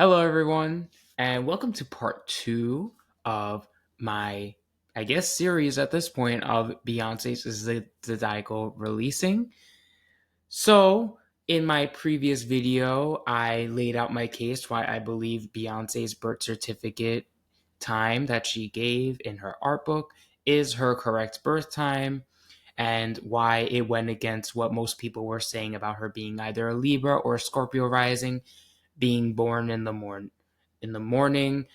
Hello, everyone, and welcome to part two of my, I guess, series at this point of Beyonce's Zodiacal Releasing. So, in my previous video, I laid out my case why I believe Beyonce's birth certificate time that she gave in her art book is her correct birth time, and why it went against what most people were saying about her being either a Libra or a Scorpio rising, being born in the morning.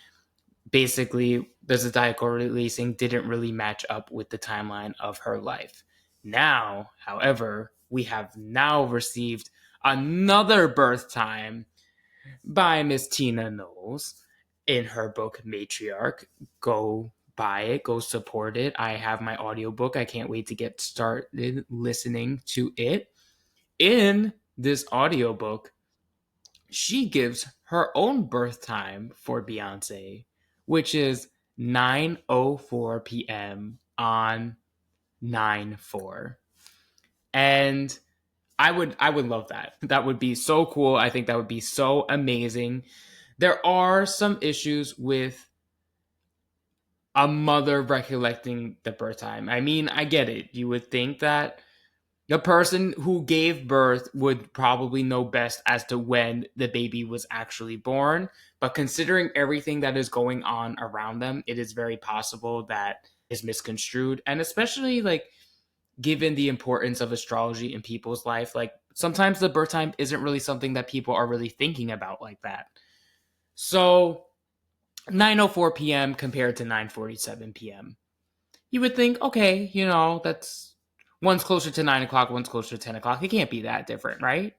Basically, the Zodiacal Releasing didn't really match up with the timeline of her life. Now, however, we have now received another birth time by Miss Tina Knowles in her book Matriarch. Go buy it, go support it. I have my audiobook. I can't wait to get started listening to it. In this audiobook, she gives her own birth time for Beyonce, which is 9:04 p.m. on 9/4. And I would love that. That would be so cool. I think that would be so amazing. There are some issues with a mother recollecting the birth time. I mean, I get it. You would think that the person who gave birth would probably know best as to when the baby was actually born. But considering everything that is going on around them, it is very possible that is misconstrued. And especially like given the importance of astrology in people's life, like sometimes the birth time isn't really something that people are really thinking about like that. So 9:04 p.m. compared to 9:47 p.m. You would think, okay, that's one's closer to 9 o'clock, one's closer to 10 o'clock. It can't be that different, right?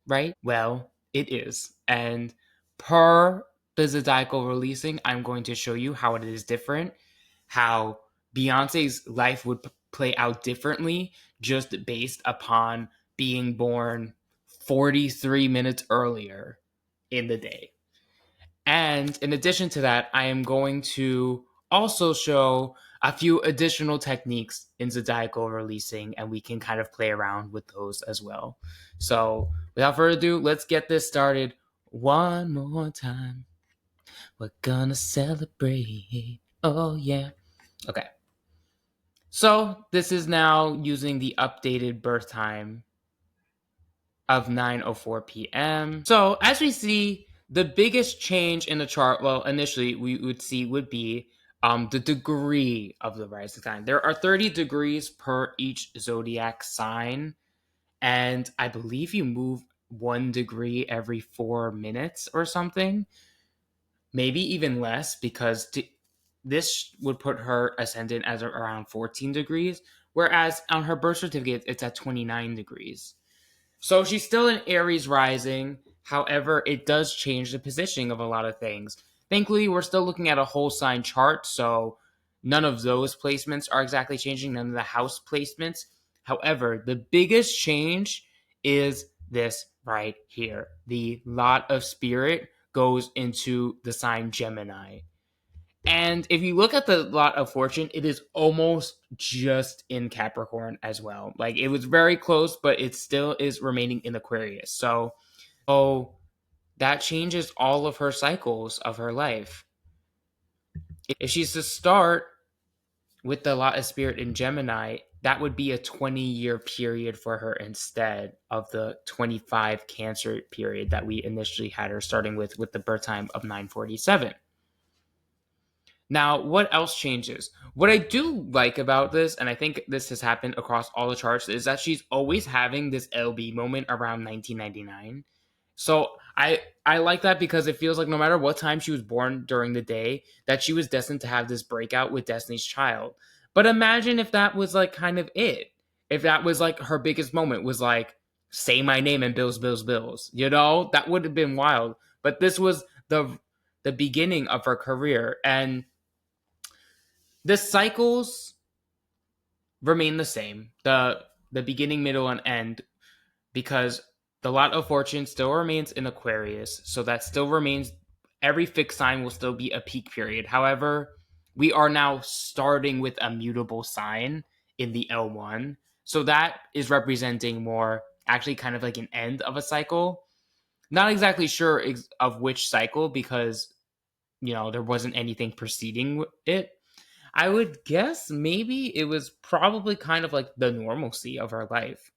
Right? Well, it is. And per the Zodiacal Releasing, I'm going to show you how it is different, how Beyonce's life would play out differently just based upon being born 43 minutes earlier in the day. And in addition to that, I am going to also show a few additional techniques in Zodiacal Releasing, and we can kind of play around with those as well. So, without further ado, let's get this started one more time. We're gonna celebrate. Oh, yeah. Okay. So, this is now using the updated birth time of 9:04 p.m. So, as we see, the biggest change in the chart, well, initially we would see would be the degree of the rising sign. There are 30 degrees per each zodiac sign, and I believe you move 1 degree every 4 minutes or something, maybe even less, because this would put her ascendant as around 14 degrees, whereas on her birth certificate, it's at 29 degrees. So she's still in Aries rising. However, it does change the positioning of a lot of things. Thankfully, we're still looking at a whole sign chart, so none of those placements are exactly changing, none of the house placements. However, the biggest change is this right here. The lot of spirit goes into the sign Gemini. And if you look at the lot of fortune, it is almost just in Capricorn as well. Like it was very close, but it still is remaining in Aquarius. So that changes all of her cycles of her life. If she's to start with the lot of spirit in Gemini, that would be a 20-year period for her instead of the 25 Cancer period that we initially had her starting with the birth time of 9:47. Now, what else changes? What I do like about this, and I think this has happened across all the charts, is that she's always having this LB moment around 1999. So I like that because it feels like no matter what time she was born during the day, that she was destined to have this breakout with Destiny's Child. But imagine if that was like kind of it. If that was like her biggest moment was like, say my name and bills, bills, bills. That would have been wild. But this was the beginning of her career. And the cycles remain the same, the beginning, middle, and end, because the lot of fortune still remains in Aquarius, so that still remains, every fixed sign will still be a peak period. However, we are now starting with a mutable sign in the L1, so that is representing more actually kind of like an end of a cycle. Not exactly sure of which cycle because there wasn't anything preceding it. I would guess maybe it was probably kind of like the normalcy of her life.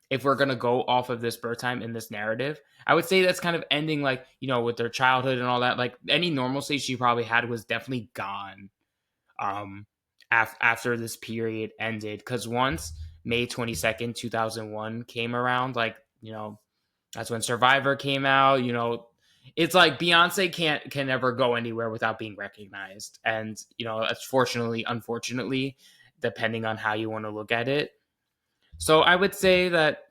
If we're gonna go off of this birth time in this narrative, I would say that's kind of ending like with their childhood and all that. Like any normalcy she probably had was definitely gone after this period ended. Because once May 22nd, 2001 came around, like that's when Survivor came out. It's like Beyonce can never go anywhere without being recognized, and that's unfortunately, depending on how you want to look at it. So I would say that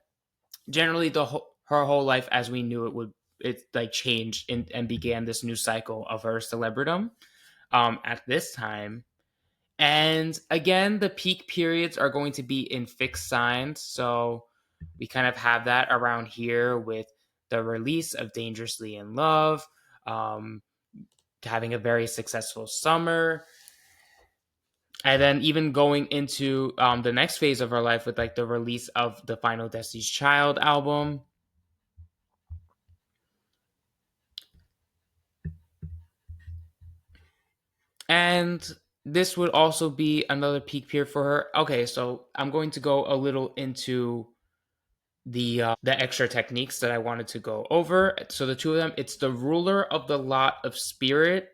generally her whole life as we knew it like changed and began this new cycle of her celebridom at this time. And again, the peak periods are going to be in fixed signs. So we kind of have that around here with the release of Dangerously in Love, um, having a very successful summer. And then even going into the next phase of her life with like the release of the final Destiny's Child album. And this would also be another peak period for her. Okay, so I'm going to go a little into the extra techniques that I wanted to go over. So the two of them, it's the ruler of the lot of spirit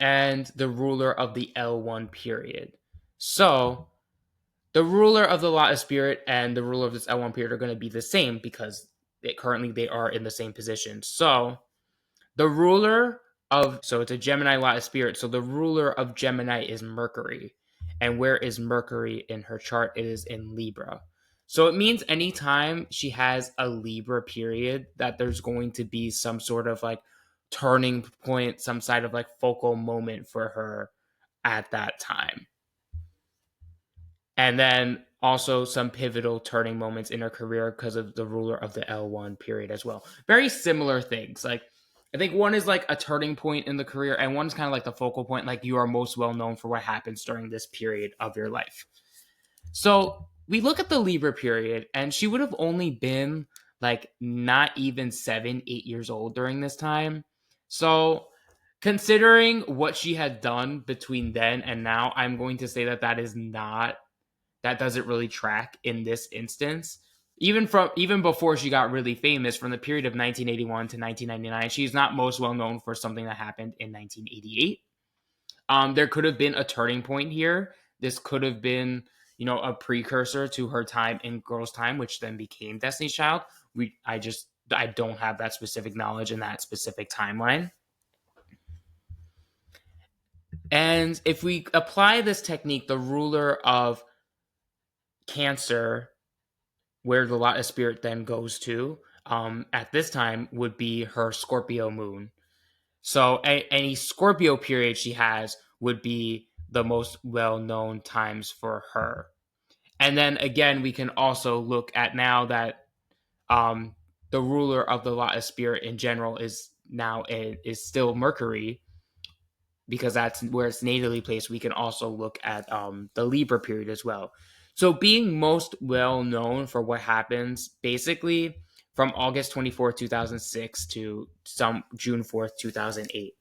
and the ruler of the L1 period. So the ruler of the lot of spirit and the ruler of this L1 period are going to be the same because currently they are in the same position. So the ruler so it's a Gemini lot of spirit. So the ruler of Gemini is Mercury. And where is Mercury in her chart? It is in Libra. So it means anytime she has a Libra period, that there's going to be some sort of like turning point, some side of like focal moment for her at that time. And then also some pivotal turning moments in her career because of the ruler of the L1 period as well. Very similar things. Like, I think one is like a turning point in the career, and one's kind of like the focal point, like you are most well known for what happens during this period of your life. So we look at the Libra period, and she would have only been like not even 7, 8 years old during this time. So considering what she had done between then and now, I'm going to say that that doesn't really track in this instance. Even before she got really famous, from the period of 1981 to 1999, she's not most well known for something that happened in 1988. There could have been a turning point here. This could have been, a precursor to her time in Girls' Time, which then became Destiny's Child. I don't have that specific knowledge in that specific timeline. And if we apply this technique, the ruler of Cancer, where the lot of spirit then goes to at this time would be her Scorpio moon. So any Scorpio period she has would be the most well-known times for her. And then again, we can also look at now that the ruler of the lot of spirit in general is still Mercury, because that's where it's natally placed. We can also look at the Libra period as well. So being most well known for what happens basically from August 24th, 2006 to some June 4th, 2008.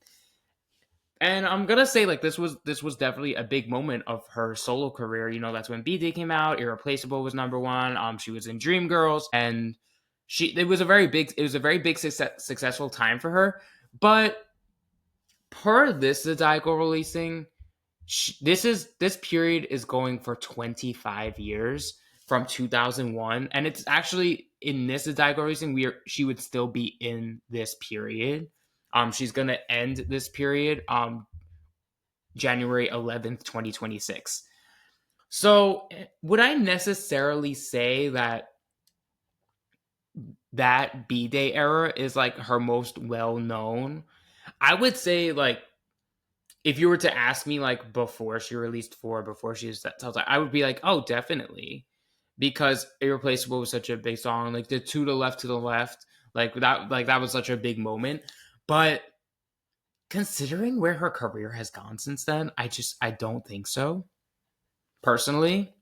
And I'm gonna say like this was definitely a big moment of her solo career. That's when B-Day came out, Irreplaceable was number one. She was in Dreamgirls, and it was a very big successful time for her. But per this Zodiacal Releasing, this period is going for 25 years from 2001, and it's actually in this Zodiacal Releasing she would still be in this period. She's gonna end this period January 11th, 2026. So would I necessarily say that B-Day era is like her most well known? I would say like if you were to ask me like before she released Four, before she was that, I would be like, oh, definitely, because Irreplaceable was such a big song. Like the To the Left, to the Left, like that was such a big moment. But considering where her career has gone since then, I don't think so. Personally,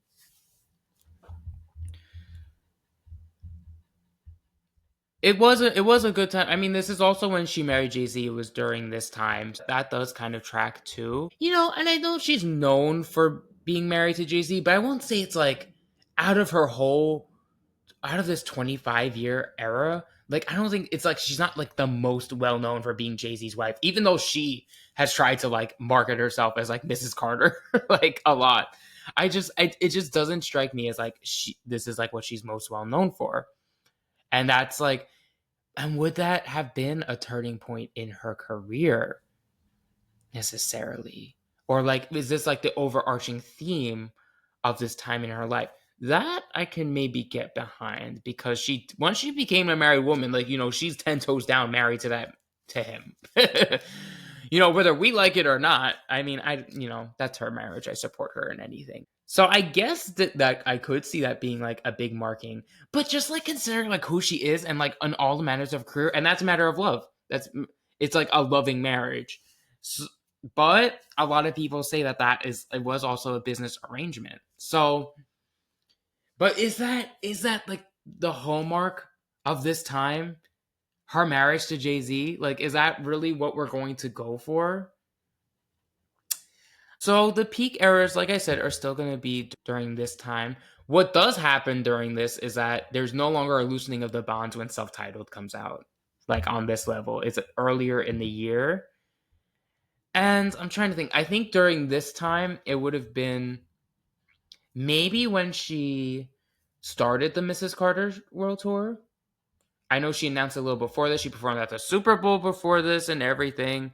It was a good time. I mean, this is also when she married Jay-Z. It was during this time. That does kind of track too. And I know she's known for being married to Jay-Z, but I won't say it's like out of her whole out of this 25-year era. Like, I don't think it's like she's not like the most well known for being Jay-Z's wife, even though she has tried to like market herself as like Mrs. Carter like a lot. It just doesn't strike me as like this is like what she's most well known for. And that's like, and would that have been a turning point in her career necessarily? Or like, is this like the overarching theme of this time in her life? That I can maybe get behind because once she became a married woman, like, she's 10 toes down married to him. Whether we like it or not, I mean, that's her marriage. I support her in anything. So I guess that I could see that being like a big marking, but just like considering like who she is and like on all the matters of career, and that's a matter of love. It's like a loving marriage. So, but a lot of people say it was also a business arrangement. So, but is that like the hallmark of this time? Her marriage to Jay-Z? Like, is that really what we're going to go for? So the peak eras, like I said, are still going to be during this time. What does happen during this is that there's no longer a loosening of the bonds when self-titled comes out, like on this level. It's earlier in the year. And I'm trying to think. I think during this time, it would have been maybe when she started the Mrs. Carter World Tour. I know she announced a little before this. She performed at the Super Bowl before this and everything.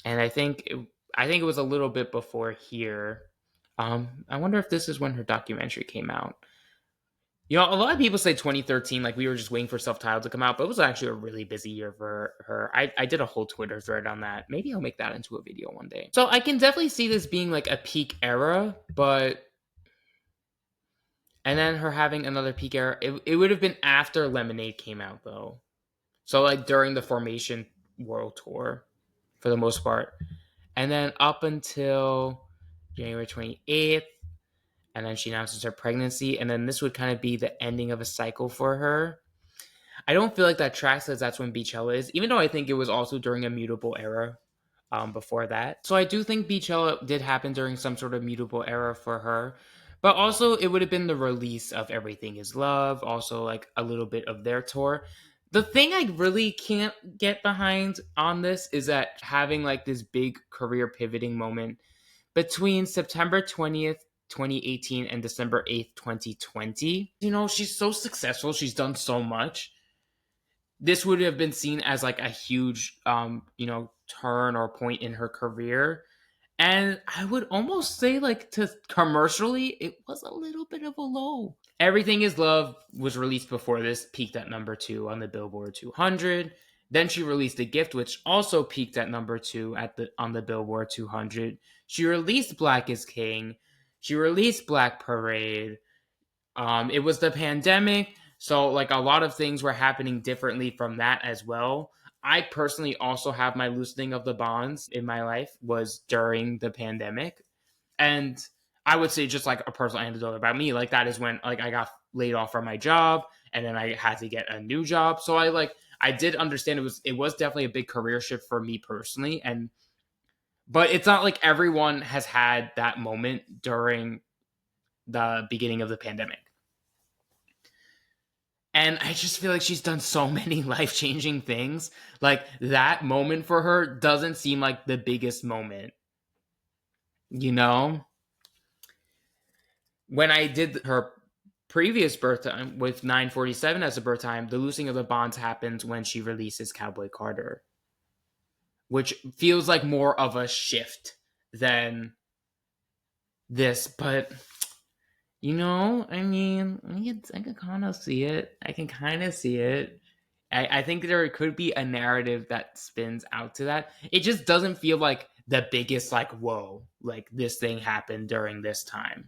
And I think it was a little bit before here. I wonder if this is when her documentary came out. A lot of people say 2013, like we were just waiting for self-titled to come out, but it was actually a really busy year for her. I did a whole Twitter thread on that. Maybe I'll make that into a video one day. So I can definitely see this being like a peak era, and then her having another peak era. It would have been after Lemonade came out though. So like during the Formation World Tour for the most part. And then up until January 28th, and then she announces her pregnancy, and then this would kind of be the ending of a cycle for her. I don't feel like that tracks as that's when Beachella is, even though I think it was also during a mutable era before that. So I do think Beachella did happen during some sort of mutable era for her. But also, it would have been the release of Everything Is Love, also like a little bit of their tour. The thing I really can't get behind on this is that having like this big career pivoting moment between September 20th, 2018 and December 8th, 2020. She's so successful. She's done so much. This would have been seen as like a huge, turn or point in her career. And I would almost say, like, to commercially, it was a little bit of a low. Everything Is Love was released before this, peaked at number 2 on the Billboard 200. Then she released A Gift, which also peaked at number 2 on the Billboard 200. She released Black is King. She released Black Parade. It was the pandemic, so like a lot of things were happening differently from that as well. I personally also have my loosening of the bonds in my life was during the pandemic. And I would say just like a personal anecdote about me, like that is when like I got laid off from my job and then I had to get a new job. So I did understand it was definitely a big career shift for me personally. But it's not like everyone has had that moment during the beginning of the pandemic. And I just feel like she's done so many life changing things. Like that moment for her doesn't seem like the biggest moment. You know? When I did her previous Birthtime with 947 as a Birthtime, the losing of the bonds happens when she releases Cowboy Carter, which feels like more of a shift than this. But I mean, I can kind of see it. I can kind of see it. I think there could be a narrative that spins out to that. It just doesn't feel like the biggest, like, whoa, like this thing happened during this time.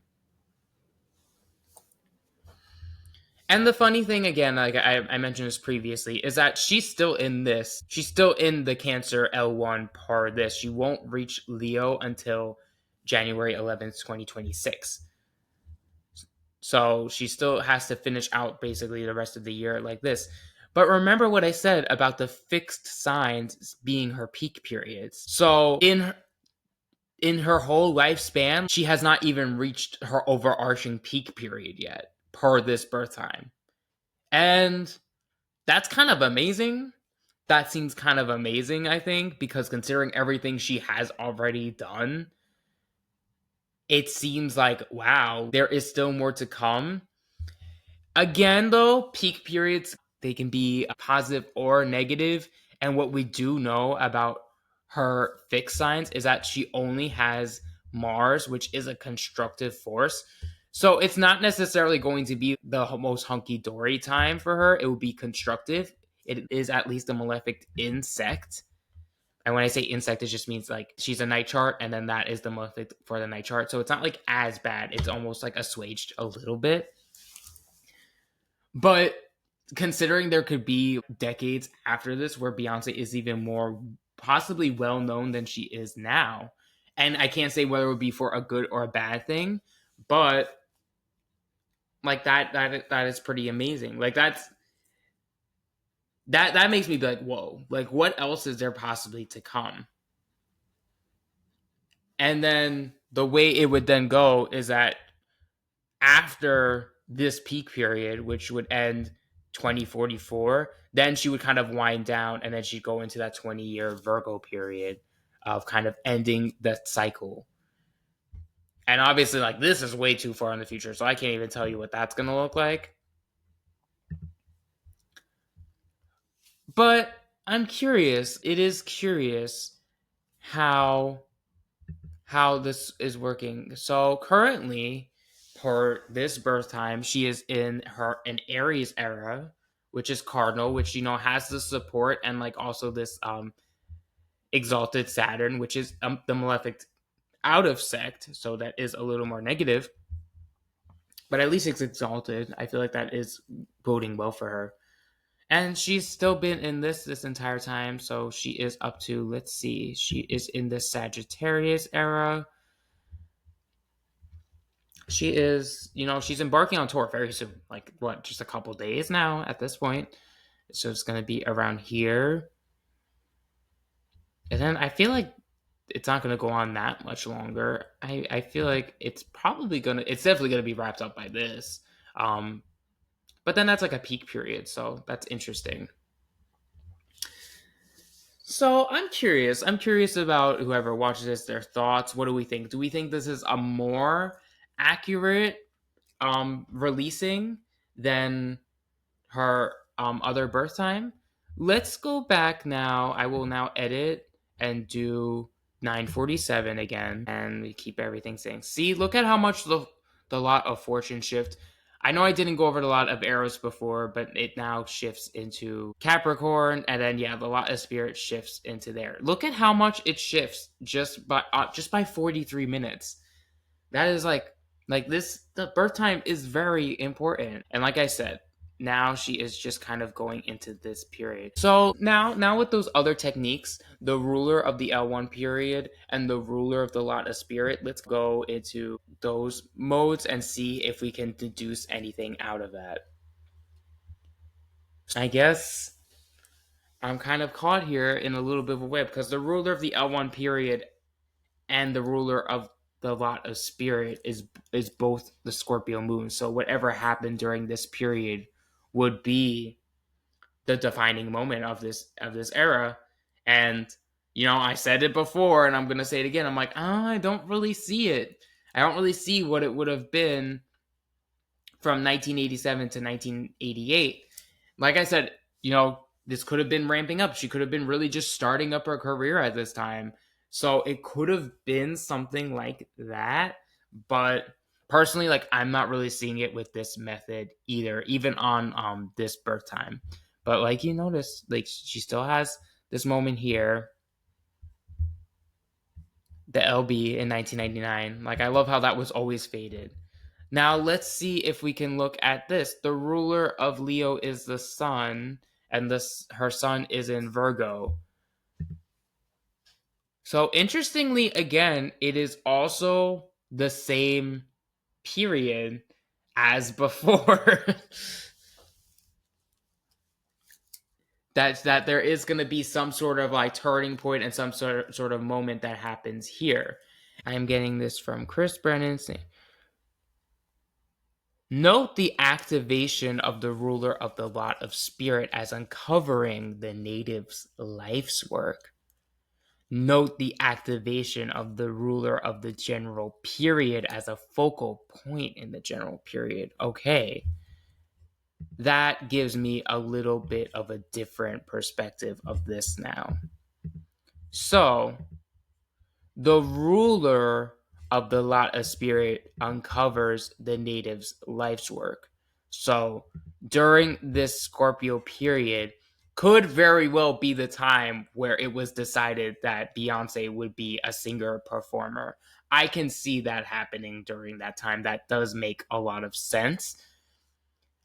And the funny thing, again, like I mentioned this previously, is that she's still in this. She's still in the Cancer L1 par this. She won't reach Leo until January 11th, 2026. So she still has to finish out basically the rest of the year like this. But remember what I said about the fixed signs being her peak periods. So in her whole lifespan, she has not even reached her overarching peak period yet per this birth time. And that's kind of amazing. That seems kind of amazing, I think, because considering everything she has already done, it seems like, wow, there is still more to come. Again, though, peak periods, they can be positive or negative. And what we do know about her fixed signs is that she only has Mars, which is a constructive force. So it's not necessarily going to be the most hunky dory time for her. It will be constructive. It is at least a malefic insect. And when I say insect, it just means like she's a night chart, and then that is the malefic for the night chart. So it's not like as bad. It's almost like assuaged a little bit. But considering there could be decades after this where Beyonce is even more possibly well known than she is now, and I can't say whether it would be for a good or a bad thing, but like that is pretty amazing. Like that makes me be like, whoa, like what else is there possibly to come? And then the way it would then go is that after this peak period, which would end 2044, then she would kind of wind down and then she'd go into that 20-year Virgo period of kind of ending that cycle. And obviously, like, this is way too far in the future, so I can't even tell you what that's going to look like. But I'm curious. It is curious how this is working. So currently, for this birth time, she is in an Aries era, which is cardinal, which has the support and like also this exalted Saturn, which is the malefic out of sect, so that is a little more negative. But at least it's exalted. I feel like that is boding well for her. And she's still been in this entire time, so she is up to, let's see, she is in the Sagittarius era. She is, she's embarking on tour very soon. Like, what, just a couple days now at this point. So it's going to be around here. And then I feel like it's not going to go on that much longer. I feel like it's definitely going to be wrapped up by this. But then that's like a peak period. So that's interesting. So I'm curious. I'm curious about whoever watches this, their thoughts. What do we think? Do we think this is a more accurate releasing than her other birth time? Let's go back now. I will now edit and do 947 again, and we keep everything same. See, look at how much the lot of fortune shift. I know I didn't go over the lot of arrows before, but it now shifts into Capricorn, and then the lot of spirit shifts into there. Look at how much it shifts just by 43 minutes. That is like this. The birth time is very important, and like I said, now she is just kind of going into this period. So now with those other techniques, the ruler of the L1 period and the ruler of the lot of spirit, let's go into those modes and see if we can deduce anything out of that. I guess I'm kind of caught here in a little bit of a web because the ruler of the L1 period and the ruler of the lot of spirit is both the Scorpio moon. So whatever happened during this period would be the defining moment of this era. And I said it before and I'm going to say it again. I'm like, I don't really see it. I don't really see what it would have been from 1987 to 1988. Like I said, this could have been ramping up. She could have been really just starting up her career at this time. So it could have been something like that. But personally, like, I'm not really seeing it with this method either, even on this birth time. But like you notice, like, she still has this moment here, the LB in 1999. Like, I love how that was always faded. Now let's see if we can look at this. The ruler of Leo is the sun, and her sun is in Virgo. So interestingly, again, it is also the same period as before. that there is going to be some sort of like turning point and some sort of moment that happens here. I'm getting this from Chris Brennan saying, note the activation of the ruler of the lot of spirit as uncovering the native's life's work. Note the activation of the ruler of the general period as a focal point in the general period. Okay. That gives me a little bit of a different perspective of this now. So, the ruler of the lot of spirit uncovers the native's life's work. So, during this Scorpio period, could very well be the time where it was decided that Beyonce would be a singer performer. I can see that happening during that time. That does make a lot of sense.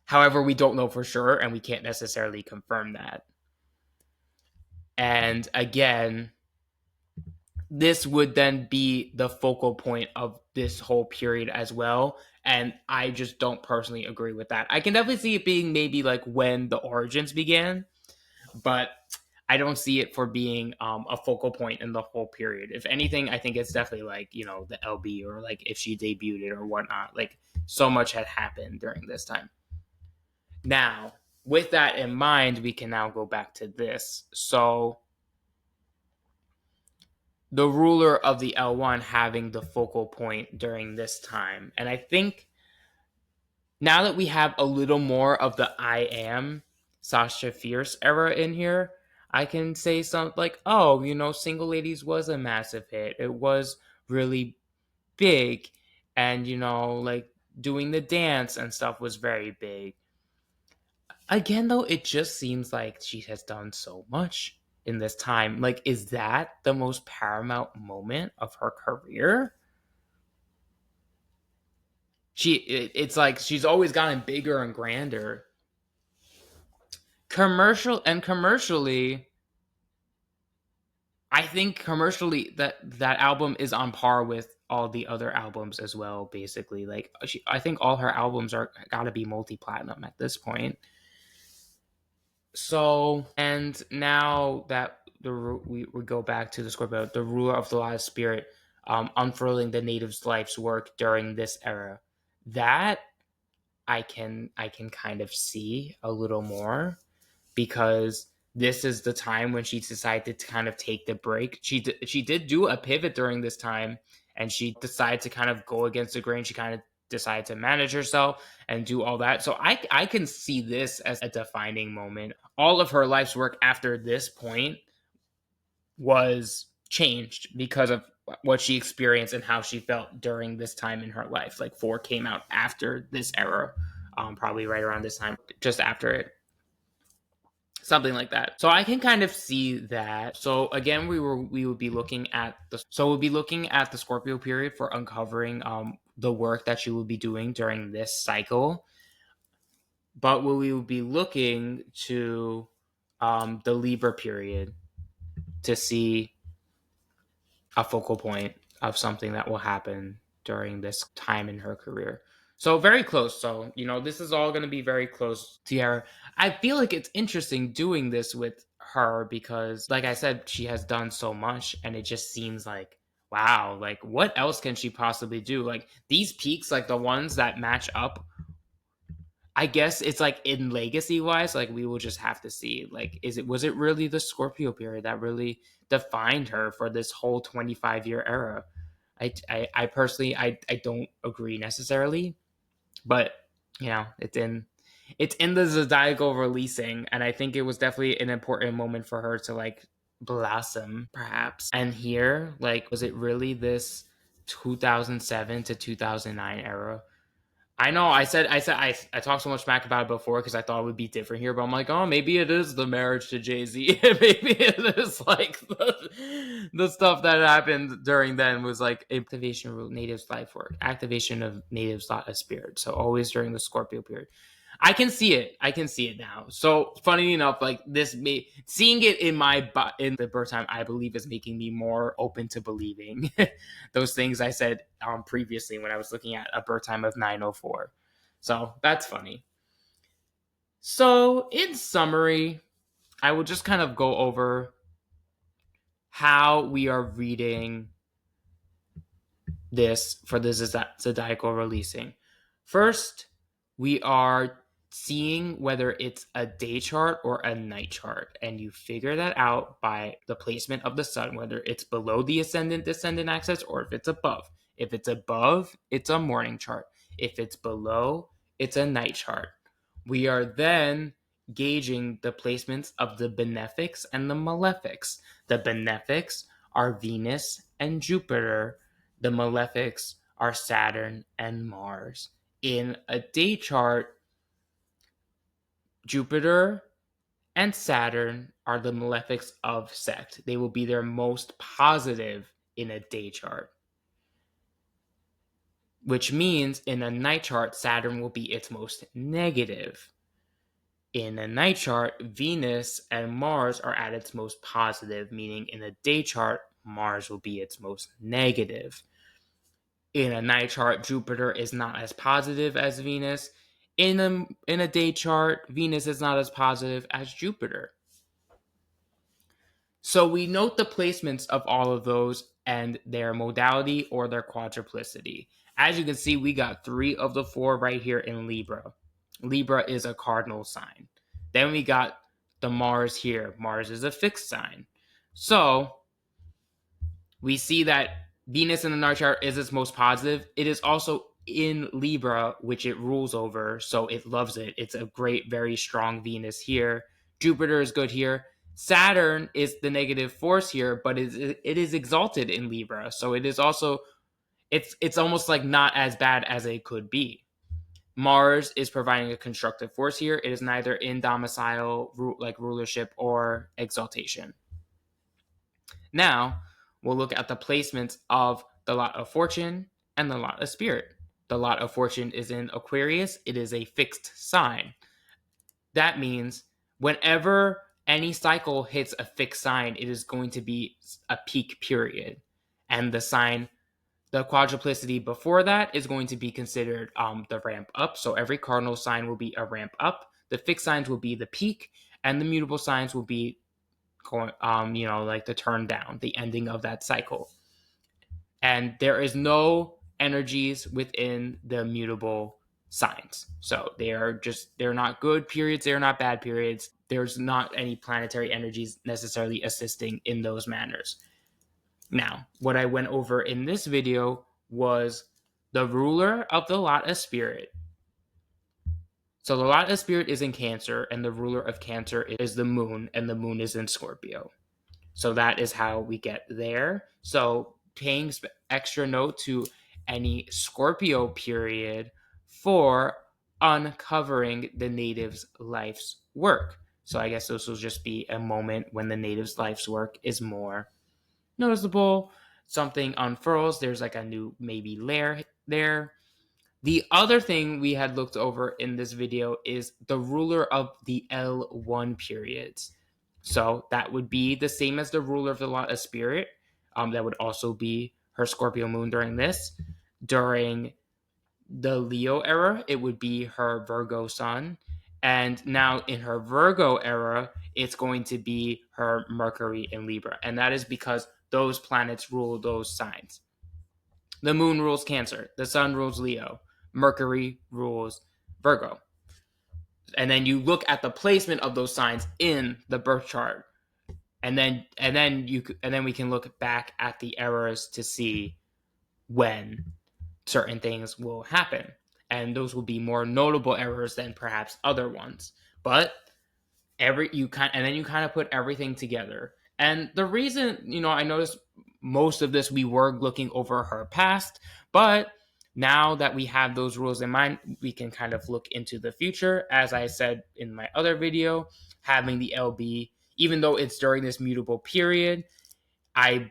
However, we don't know for sure, and we can't necessarily confirm that. And again, this would then be the focal point of this whole period as well. And I just don't personally agree with that. I can definitely see it being maybe like when the origins began, but I don't see it for being a focal point in the whole period. If anything, I think it's definitely like, you know, the LB or like if she debuted it or whatnot. Like so much had happened during this time. Now, with that in mind, we can now go back to this. So the ruler of the L1 having the focal point during this time. And I think now that we have a little more of the I Am Sasha Fierce era in here, I can say something like, oh, you know, Single Ladies was a massive hit. It was really big. And, you know, like doing the dance and stuff was very big. Again, though, it just seems like she has done so much in this time. Like, is that the most paramount moment of her career? It's like she's always gotten bigger and grander. Commercially, I think commercially that album is on par with all the other albums as well. Basically, like I think all her albums are gotta be multi-platinum at this point. So, and now that we go back to the Scorpio, the ruler of the live spirit, unfurling the native's life's work during this era, that I can kind of see a little more because this is the time when she decided to kind of take the break. She did do a pivot during this time, and she decided to kind of go against the grain. She kind of decided to manage herself and do all that. So I can see this as a defining moment. All of her life's work after this point was changed because of what she experienced and how she felt during this time in her life. Like Four came out after this era, probably right around this time, just after it, something like that. So I can kind of see that. So again, we would be looking at the Scorpio period for uncovering the work that she will be doing during this cycle. But we will be looking to the Libra period to see a focal point of something that will happen during this time in her career. So very close. So, you know, this is all going to be very close to her. I feel like it's interesting doing this with her because, like I said, she has done so much and it just seems like, wow, like what else can she possibly do? Like these peaks, like the ones that match up, I guess it's like in legacy wise, like we will just have to see. Like, was it really the Scorpio period that really defined her for this whole 25-year era? I personally I don't agree necessarily, but you know, it's in the Zodiacal Releasing, and I think it was definitely an important moment for her to like blossom, perhaps. And here, like, was it really this 2007 to 2009 era? I know. I talked so much smack about it before because I thought it would be different here, but I'm like, oh, maybe it is the marriage to Jay-Z. Maybe it is like the stuff that happened during then was like activation of natives' life work, activation of natives' thought of spirit. So always during the Scorpio period. I can see it. I can see it now. So funny enough, like seeing it in the Birthtime, I believe is making me more open to believing those things I said previously when I was looking at a Birthtime of 904. So that's funny. So, in summary, I will just kind of go over how we are reading this for the Zodiacal Releasing. First, we are seeing whether it's a day chart or a night chart, and you figure that out by the placement of the sun, whether it's below the ascendant descendant axis or if it's above. If it's above, it's a morning chart. If it's below, it's a night chart. We are then gauging the placements of the benefics and the malefics. The benefics are Venus and Jupiter. The malefics are Saturn and Mars. In a day chart, Jupiter and Saturn are the malefics of sect. They will be their most positive in a day chart, which means in a night chart, Saturn will be its most negative. In a night chart, Venus and Mars are at its most positive, meaning in a day chart, Mars will be its most negative. In a night chart, Jupiter is not as positive as Venus. In a day chart, Venus is not as positive as Jupiter. So we note the placements of all of those and their modality or their quadruplicity. As you can see, we got 3 of the 4 right here in Libra. Libra is a cardinal sign. Then we got the Mars here. Mars is a fixed sign. So we see that Venus in the night chart is its most positive. It is also in Libra, which it rules over, so it loves it. It's a great, very strong Venus here. Jupiter is good here. Saturn is the negative force here, but it is exalted in Libra, so it is also it's almost like not as bad as it could be. Mars is providing a constructive force here. It is neither in domicile, like rulership, or exaltation. Now, we'll look at the placements of the lot of fortune and the lot of spirit. The lot of fortune is in Aquarius. It is a fixed sign. That means whenever any cycle hits a fixed sign, it is going to be a peak period. And the sign, the quadruplicity before that is going to be considered the ramp up. So every cardinal sign will be a ramp up. The fixed signs will be the peak, and the mutable signs will be going, like the turn down, the ending of that cycle. And there is no energies within the mutable signs. So they're not good periods, they're not bad periods. There's not any planetary energies necessarily assisting in those manners. Now, what I went over in this video was the ruler of the lot of spirit. So the lot of spirit is in Cancer, and the ruler of Cancer is the moon, and the moon is in Scorpio. So that is how we get there. So paying extra note to any Scorpio period for uncovering the native's life's work. So I guess this will just be a moment when the native's life's work is more noticeable. Something unfurls. There's like a new maybe layer there. The other thing we had looked over in this video is the ruler of the L1 periods. So that would be the same as the ruler of the lot of spirit. That would also be her Scorpio moon during this. During the Leo era, it would be her Virgo sun. And now in her Virgo era, it's going to be her Mercury in Libra. And that is because those planets rule those signs. The moon rules Cancer. The sun rules Leo. Mercury rules Virgo. And then you look at the placement of those signs in the birth chart. And then we can look back at the eras to see when certain things will happen. And those will be more notable errors than perhaps other ones. But you kind of put everything together. And the reason, I noticed most of this we were looking over her past, but now that we have those rules in mind, we can kind of look into the future. As I said in my other video, having the LB, even though it's during this mutable period, I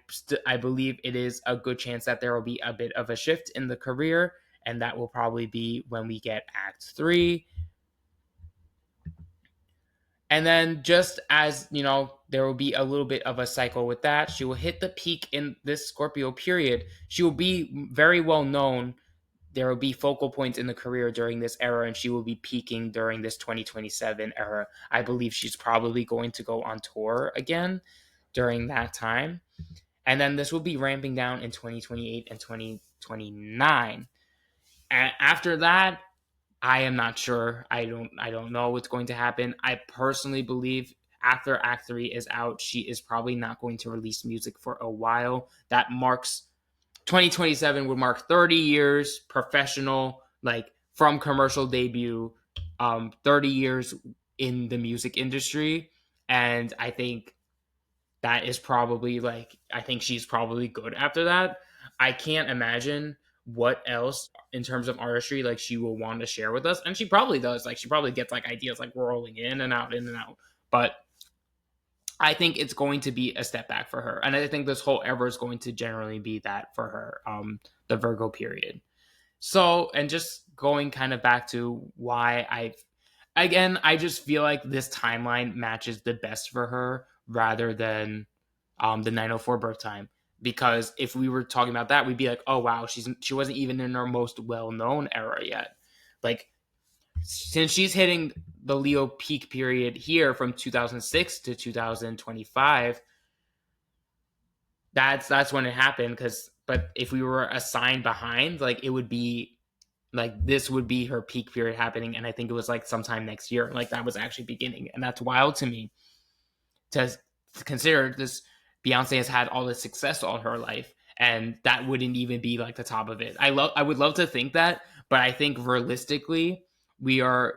believe it is a good chance that there will be a bit of a shift in the career, and that will probably be when we get Act 3. And then just as, there will be a little bit of a cycle with that, she will hit the peak in this Scorpio period. She will be very well known there will be focal points in the career during this era, and she will be peaking during this 2027 era. I believe she's probably going to go on tour again during that time. And then this will be ramping down in 2028 and 2029. After that, I am not sure. I don't know what's going to happen. I personally believe after Act 3 is out, she is probably not going to release music for a while. That marks 2027 would mark 30 years professional, like from commercial debut, 30 years in the music industry. And I think that is probably like, I think she's probably good after that. I can't imagine what else in terms of artistry like she will want to share with us. And she probably does. Like she probably gets like ideas like rolling in and out, in and out. But I think it's going to be a step back for her. And I think this whole ever is going to generally be that for her, the Virgo period. So, and just going kind of back to why I just feel like this timeline matches the best for her rather than the 904 birth time. Because if we were talking about that, we'd be like, oh wow, she wasn't even in her most well known era yet. Like since she's hitting the Leo peak period here from 2006 to 2025, that's when it happened. But if we were a sign behind, like it would be like this would be her peak period happening, and I think it was like sometime next year, like that was actually beginning, and that's wild to me to consider. This Beyonce has had all this success all her life, and that wouldn't even be like the top of it. I would love to think that, but I think realistically, we are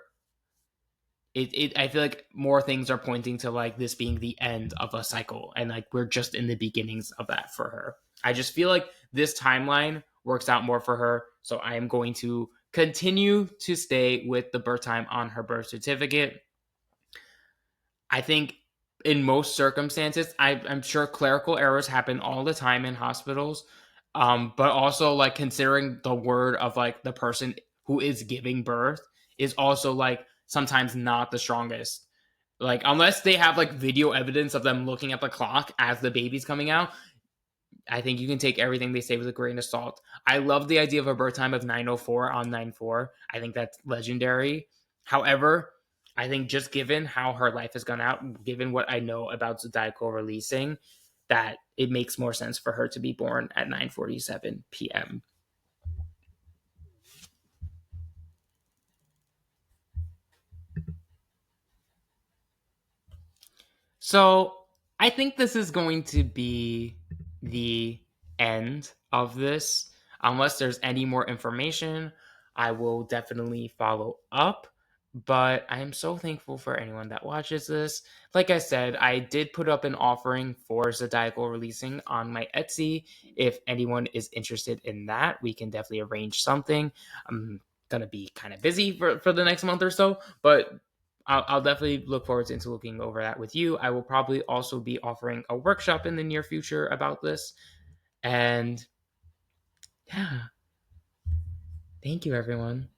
I feel like more things are pointing to like this being the end of a cycle, and like we're just in the beginnings of that for her. I just feel like this timeline works out more for her, so I am going to continue to stay with the birth time on her birth certificate. I think in most circumstances, I'm sure clerical errors happen all the time in hospitals, but also like considering the word of like the person who is giving birth is also like sometimes not the strongest. Like unless they have like video evidence of them looking at the clock as the baby's coming out, I think you can take everything they say with a grain of salt. I love the idea of a birth time of 904 on 94. I think that's legendary. However, I think just given how her life has gone out, given what I know about Zodiacal Releasing, that it makes more sense for her to be born at 9:47 p.m. So I think this is going to be the end of this. Unless there's any more information, I will definitely follow up. But I am so thankful for anyone that watches this. Like I said, I did put up an offering for Zodiacal Releasing on my Etsy. If anyone is interested in that, we can definitely arrange something. I'm gonna be kind of busy for the next month or so, but I'll definitely look forward to looking over that with you. I will probably also be offering a workshop in the near future about this. And yeah, thank you, everyone.